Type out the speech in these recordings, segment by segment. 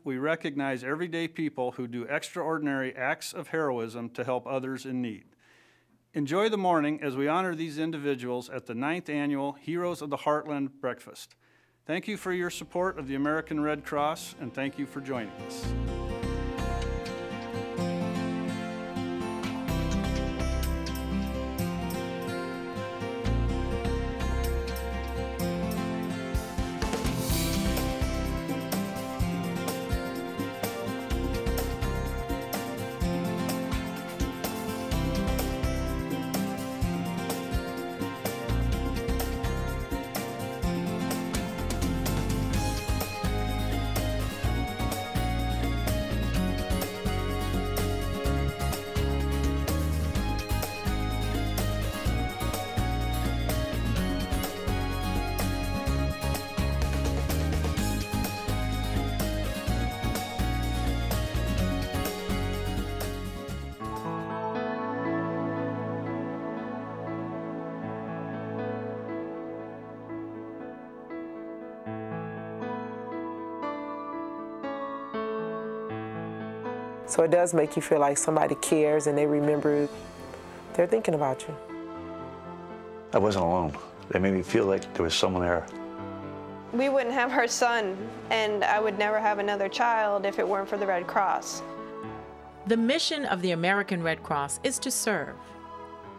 We recognize everyday people who do extraordinary acts of heroism to help others in need. Enjoy the morning as we honor these individuals at the 9th Annual Heroes of the Heartland Breakfast. Thank you for your support of the American Red Cross, and thank you for joining us. So it does make you feel like somebody cares and they remember, they're thinking about you. I wasn't alone. They made me feel like there was someone there. We wouldn't have our son, and I would never have another child if it weren't for the Red Cross. The mission of the American Red Cross is to serve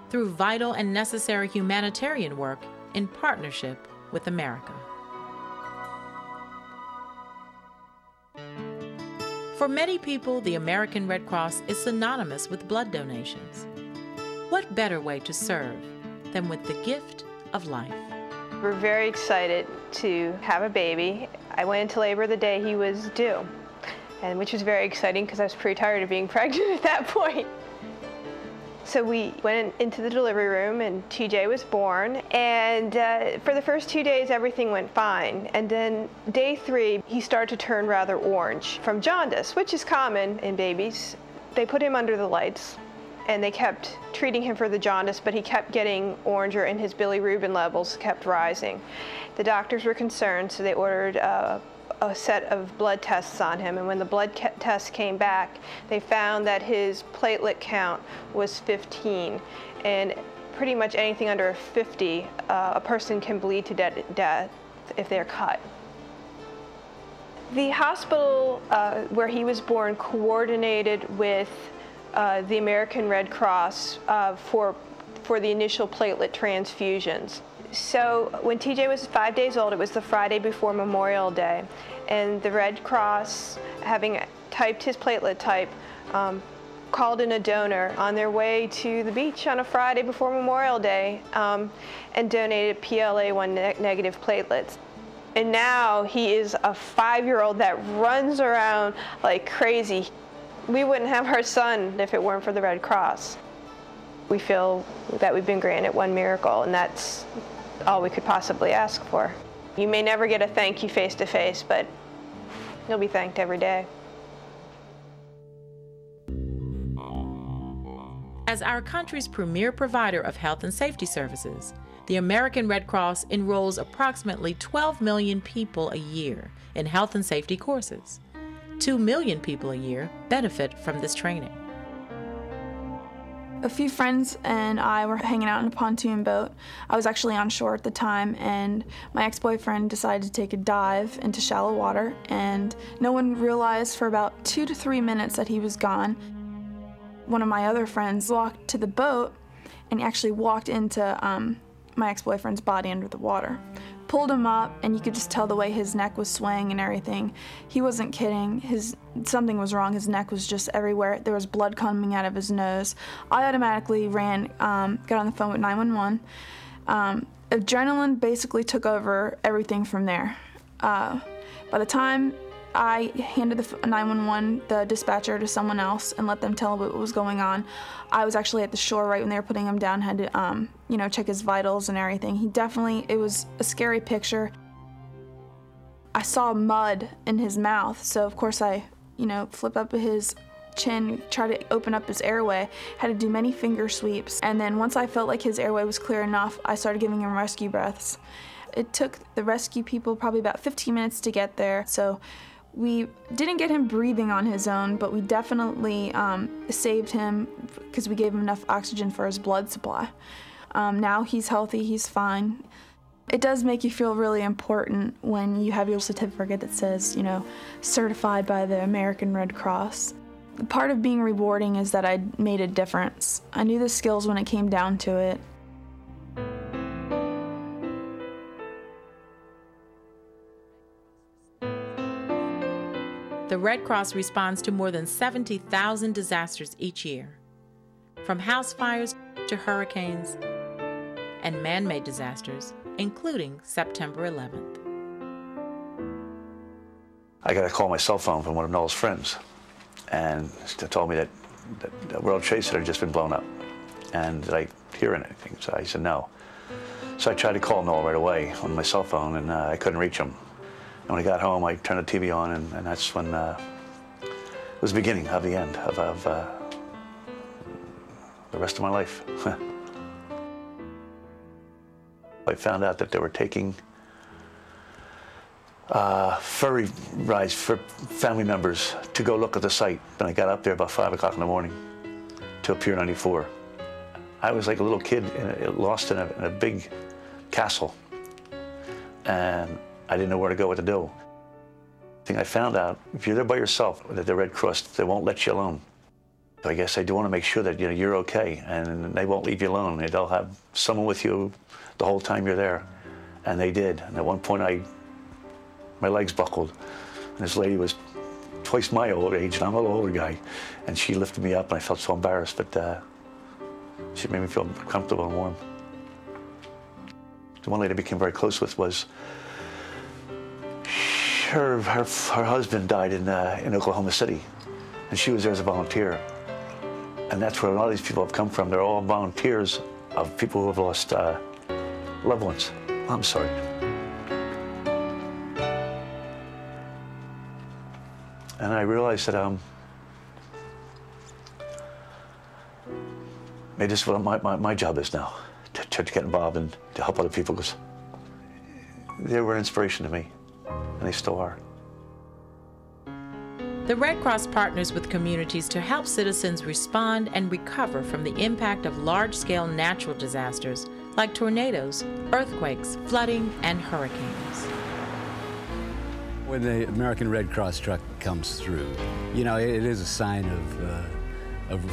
through vital and necessary humanitarian work in partnership with America. For many people, the American Red Cross is synonymous with blood donations. What better way to serve than with the gift of life? We're very excited to have a baby. I went into labor the day he was due, and which was very exciting because I was pretty tired of being pregnant at that point. So we went into the delivery room and TJ was born, and for the first 2 days everything went fine, and then day 3 he started to turn rather orange from jaundice, which is common in babies. They put him under the lights and they kept treating him for the jaundice, but he kept getting oranger and his bilirubin levels kept rising. The doctors were concerned, so they ordered a set of blood tests on him, and when the blood tests came back, they found that his platelet count was 15, and pretty much anything under 50, a person can bleed to death if they're cut. The hospital where he was born coordinated with the American Red Cross for the initial platelet transfusions. So when TJ was 5 days old, it was the Friday before Memorial Day, and the Red Cross, having typed his platelet type, called in a donor on their way to the beach on a Friday before Memorial Day and donated PLA1 negative platelets. And now he is a 5-year-old that runs around like crazy. We wouldn't have our son if it weren't for the Red Cross. We feel that we've been granted one miracle, and that's all we could possibly ask for. You may never get a thank you face to face, but you'll be thanked every day. As our country's premier provider of health and safety services, the American Red Cross enrolls approximately 12 million people a year in health and safety courses. 2 million people a year benefit from this training. A few friends and I were hanging out in a pontoon boat. I was actually on shore at the time, and my ex-boyfriend decided to take a dive into shallow water, and no one realized for about 2 to 3 minutes that he was gone. One of my other friends walked to the boat, and he actually walked into my ex-boyfriend's body under the water. Pulled him up, and you could just tell the way his neck was swaying and everything. He wasn't kidding. Something was wrong. His neck was just everywhere. There was blood coming out of his nose. I automatically ran, got on the phone with 911. Adrenaline basically took over everything from there. By the time I handed the 911, the dispatcher, to someone else and let them tell what was going on, I was actually at the shore right when they were putting him down, had to, check his vitals and everything. It was a scary picture. I saw mud in his mouth, so of course I, flip up his chin, try to open up his airway, had to do many finger sweeps, and then once I felt like his airway was clear enough, I started giving him rescue breaths. It took the rescue people probably about 15 minutes to get there, so We didn't get him breathing on his own, but we definitely saved him because we gave him enough oxygen for his blood supply. Now he's healthy, he's fine. It does make you feel really important when you have your certificate that says, you know, certified by the American Red Cross. Part of being rewarding is that I made a difference. I knew the skills when it came down to it. The Red Cross responds to more than 70,000 disasters each year, from house fires to hurricanes and man-made disasters, including September 11th. I got a call on my cell phone from one of Noel's friends, and they told me that the World Trade Center had just been blown up. And did I hear anything? So I said no. So I tried to call Noel right away on my cell phone, and I couldn't reach him. And when I got home, I turned the TV on, and that's when it was the beginning of the end of the rest of my life. I found out that they were taking ferry rides for family members to go look at the site. And I got up there about 5 o'clock in the morning to Pier 94. I was like a little kid lost in a big castle, and I didn't know where to go, what to do. I think I found out, if you're there by yourself, that the Red Cross, they won't let you alone. So I guess they do want to make sure that you're okay, and they won't leave you alone. They'll have someone with you the whole time you're there, and they did. And at one point, my legs buckled, and this lady was twice my old age, and I'm a little older guy, and she lifted me up, and I felt so embarrassed, but she made me feel comfortable and warm. The one lady I became very close with was, her husband died in Oklahoma City, and she was there as a volunteer. And that's where a lot of these people have come from. They're all volunteers of people who have lost loved ones. I'm sorry. And I realized that maybe this is what my job is now, to get involved and to help other people, because they were an inspiration to me, and they still are. The Red Cross partners with communities to help citizens respond and recover from the impact of large-scale natural disasters like tornadoes, earthquakes, flooding, and hurricanes. When the American Red Cross truck comes through, you know, it is a sign of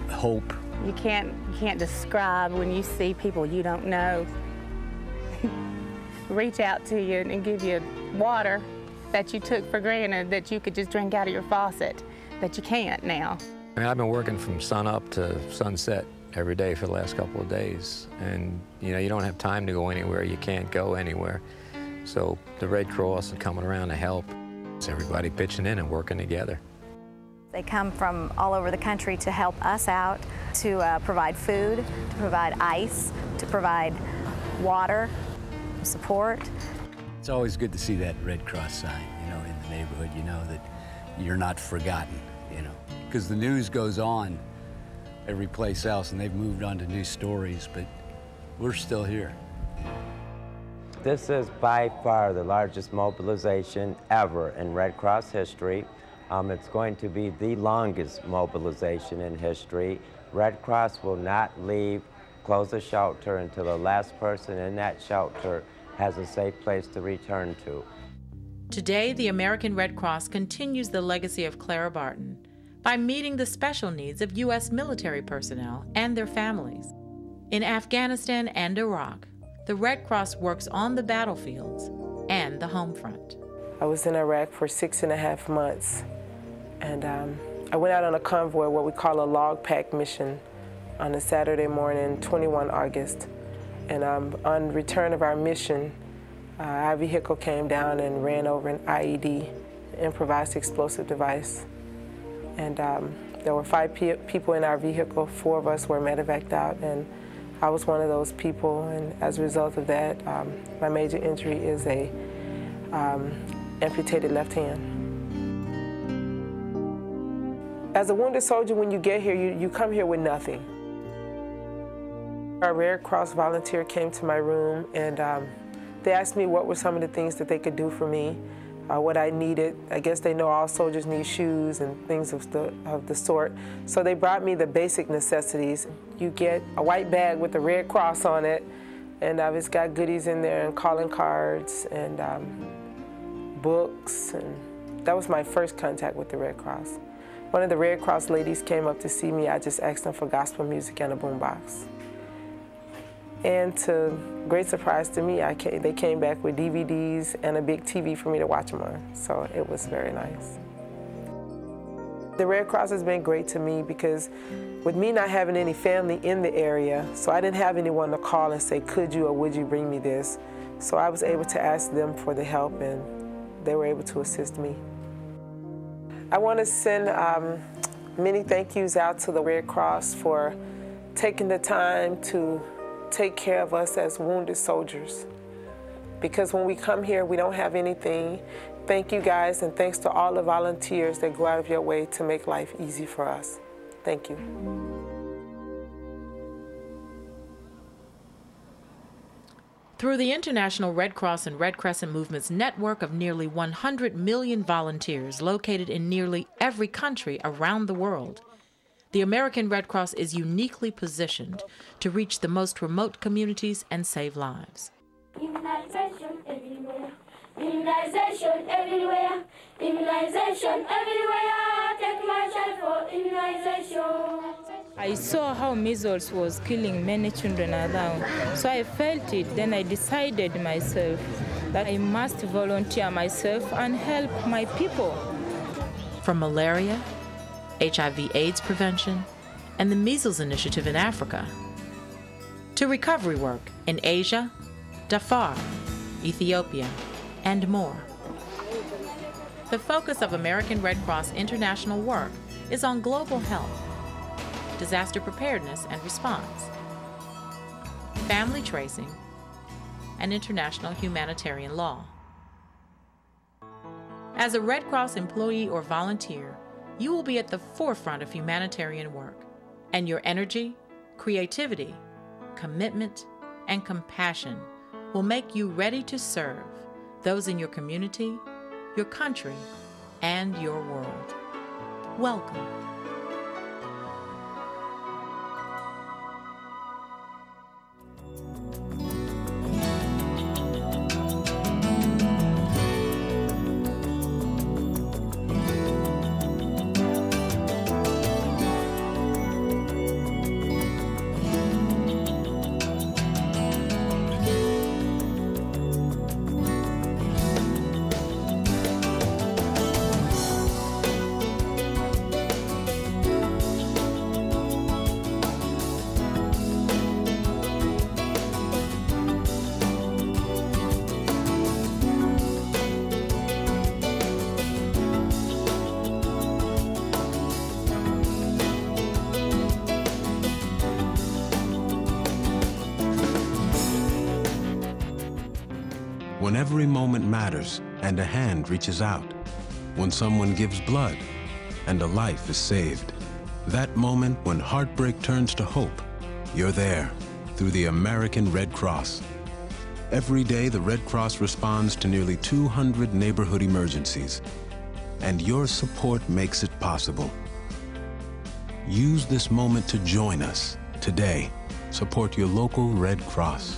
hope. You can't describe when you see people you don't know reach out to you and give you water that you took for granted that you could just drink out of your faucet, that you can't now. I mean, I've been working from sun up to sunset every day for the last couple of days, and you know, you don't have time to go anywhere. You can't go anywhere. So the Red Cross is coming around to help. It's everybody pitching in and working together. They come from all over the country to help us out, to provide food, to provide ice, to provide water, support. It's always good to see that Red Cross sign, you know, in the neighborhood, you know, that you're not forgotten, you know, because the news goes on every place else, and they've moved on to new stories, but we're still here. This is by far the largest mobilization ever in Red Cross history. It's going to be the longest mobilization in history. Red Cross will not close a shelter until the last person in that shelter has a safe place to return to. Today, the American Red Cross continues the legacy of Clara Barton by meeting the special needs of U.S. military personnel and their families. In Afghanistan and Iraq, the Red Cross works on the battlefields and the home front. I was in Iraq for 6.5 months, and I went out on a convoy, what we call a log pack mission, on a Saturday morning, 21 August. And on return of our mission, our vehicle came down and ran over an IED, improvised explosive device. And there were 5 people in our vehicle. 4 of us were medevaced out, and I was one of those people. And as a result of that, my major injury is a amputated left hand. As a wounded soldier, when you get here, you come here with nothing. Our Red Cross volunteer came to my room, and they asked me what were some of the things that they could do for me. what I needed. I guess they know all soldiers need shoes and things of the sort. So they brought me the basic necessities. You get a white bag with the Red Cross on it, and it's got goodies in there and calling cards and books. And that was my first contact with the Red Cross. One of the Red Cross ladies came up to see me. I just asked them for gospel music and a boombox. And to great surprise to me, they came back with DVDs and a big TV for me to watch them on. So it was very nice. The Red Cross has been great to me because with me not having any family in the area, so I didn't have anyone to call and say, could you or would you bring me this? So I was able to ask them for the help, and they were able to assist me. I want to send many thank yous out to the Red Cross for taking the time to take care of us as wounded soldiers. Because when we come here, we don't have anything. Thank you guys, and thanks to all the volunteers that go out of your way to make life easy for us. Thank you. Through the International Red Cross and Red Crescent Movement's network of nearly 100 million volunteers located in nearly every country around the world, the American Red Cross is uniquely positioned to reach the most remote communities and save lives. Immunization everywhere, immunization everywhere, immunization everywhere. Take my child for immunization. I saw how measles was killing many children around, so I felt it. Then I decided myself that I must volunteer myself and help my people. From malaria, HIV/AIDS prevention, and the Measles Initiative in Africa, to recovery work in Asia, Darfur, Ethiopia, and more. The focus of American Red Cross international work is on global health, disaster preparedness and response, family tracing, and international humanitarian law. As a Red Cross employee or volunteer, you will be at the forefront of humanitarian work, and your energy, creativity, commitment, and compassion will make you ready to serve those in your community, your country, and your world. Welcome. When every moment matters and a hand reaches out, when someone gives blood and a life is saved, that moment when heartbreak turns to hope, you're there through the American Red Cross. Every day, the Red Cross responds to nearly 200 neighborhood emergencies, and your support makes it possible. Use this moment to join us today. Support your local Red Cross.